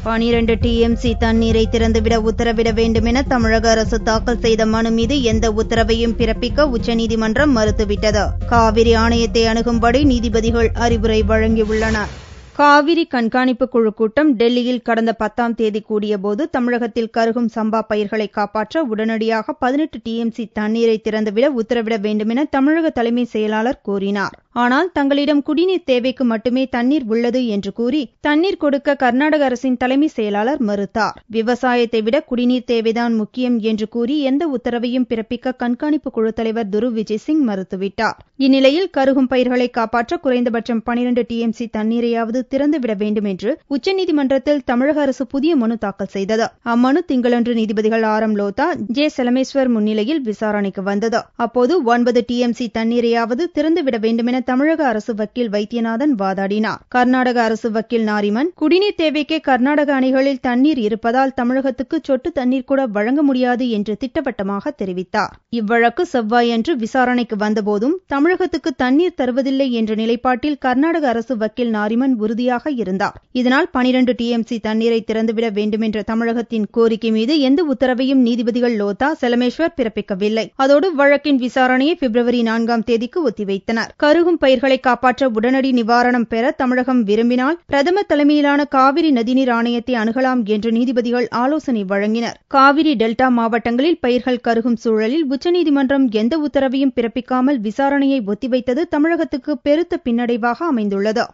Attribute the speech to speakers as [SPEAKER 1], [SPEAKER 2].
[SPEAKER 1] 12 TMC தண்ணீரை திறந்துவிட உத்தரவிட வேண்டுமென தமிழக அரசு தாக்கல் செய்த மனு மீது எந்த உத்தரவையும் பிறப்பிக்க உச்சநீதிமன்றம் மறுத்துவிட்டது. காவிரி ஆணையத்தை அணுகும்படி நீதிபதிகள் அறிவுரை வழங்கியுள்ளனர். காவிரி கண்காணிப்பு குழு கூட்டம் டெல்லியில் கடந்த 10ஆம் தேதி கூடியபோது தமிழகத்தில் கருகும் சம்பா பயிர்களை காப்பாற்ற உடனடியாக 18 டிஎம்சி தண்ணீரை திறந்துவிட உத்தரவிட வேண்டுமென தமிழக தலைமை செயலாளர் கோரினார். ஆனால் தங்களிடம் குடிநீர் தேவைக்கு மட்டுமே தண்ணீர் உள்ளது என்று கூறி தண்ணீர் கொடுக்க கர்நாடக அரசின் தலைமை செயலாளர் மறுத்தார். விவசாயத்தை விட குடிநீர் தேவைதான் முக்கியம் என்று கூறி எந்த உத்தரவையும் பிறப்பிக்க கண்காணிப்பு குழு தலைவர் துருவ் விஜய் சிங் மறுத்துவிட்டார். இந்நிலையில் கருகும் பயிர்களை காப்பாற்ற குறைந்தபட்சம் 12 டிஎம்சி தண்ணீரையாவது திறந்துவிட வேண்டும் என்று உச்சநீதிமன்றத்தில் தமிழக அரசு புதிய மனு தாக்கல் செய்தது. அம்மனு திங்களன்று நீதிபதிகள் ஆர்.எம். லோதா, ஜே. செலமேஸ்வர் முன்னிலையில் விசாரணைக்கு வந்தது. அப்போது 9 டிஎம்சி தண்ணீரையாவது திறந்துவிட வேண்டுமென தமிழக அரசு வக்கீல் வைத்தியநாதன் வாதாடினார். கர்நாடக அரசு வக்கீல் நாரிமன், குடிநீர் தேவைக்கே கர்நாடக அணைகளில் தண்ணீர் இருப்பதால் தமிழகத்துக்கு சொட்டு தண்ணீர் கூட வழங்க முடியாது என்று திட்டவட்டமாக தெரிவித்தார். இவ்வழக்கு செவ்வாயன்று விசாரணைக்கு வந்தபோதும் தமிழகத்துக்கு தண்ணீர் தருவதில்லை என்ற நிலைப்பாட்டில் கர்நாடக அரசு வக்கீல் நாரிமன் உறுதியாக இருந்தார். இதனால் 12 டிஎம்சி தண்ணீரை திறந்துவிட வேண்டுமென்ற தமிழகத்தின் கோரிக்கை மீது எந்த உத்தரவையும் நீதிபதிகள் லோதா, செலமேஸ்வர் பிறப்பிக்கவில்லை. அதோடு வழக்கின் விசாரணையை பிப்ரவரி 4ஆம் தேதிக்கு ஒத்திவைத்தனர். கருகும் பயிர்களை காப்பாற்ற உடனடி நிவாரணம் பெற தமிழகம் விரும்பினால் பிரதமர் தலைமையிலான காவிரி நதிநீர் ஆணையத்தை அணுகலாம் என்று நீதிபதிகள் ஆலோசனை வழங்கினர். காவிரி டெல்டா மாவட்டங்களில் பயிர்கள் கருகும் சூழலில் உச்சநீதிமன்றம் எந்த உத்தரவையும் பிறப்பிக்காமல் விசாரணையை ஒத்திவைத்தது தமிழகத்துக்கு பெருத்த பின்னடைவாக அமைந்துள்ளது.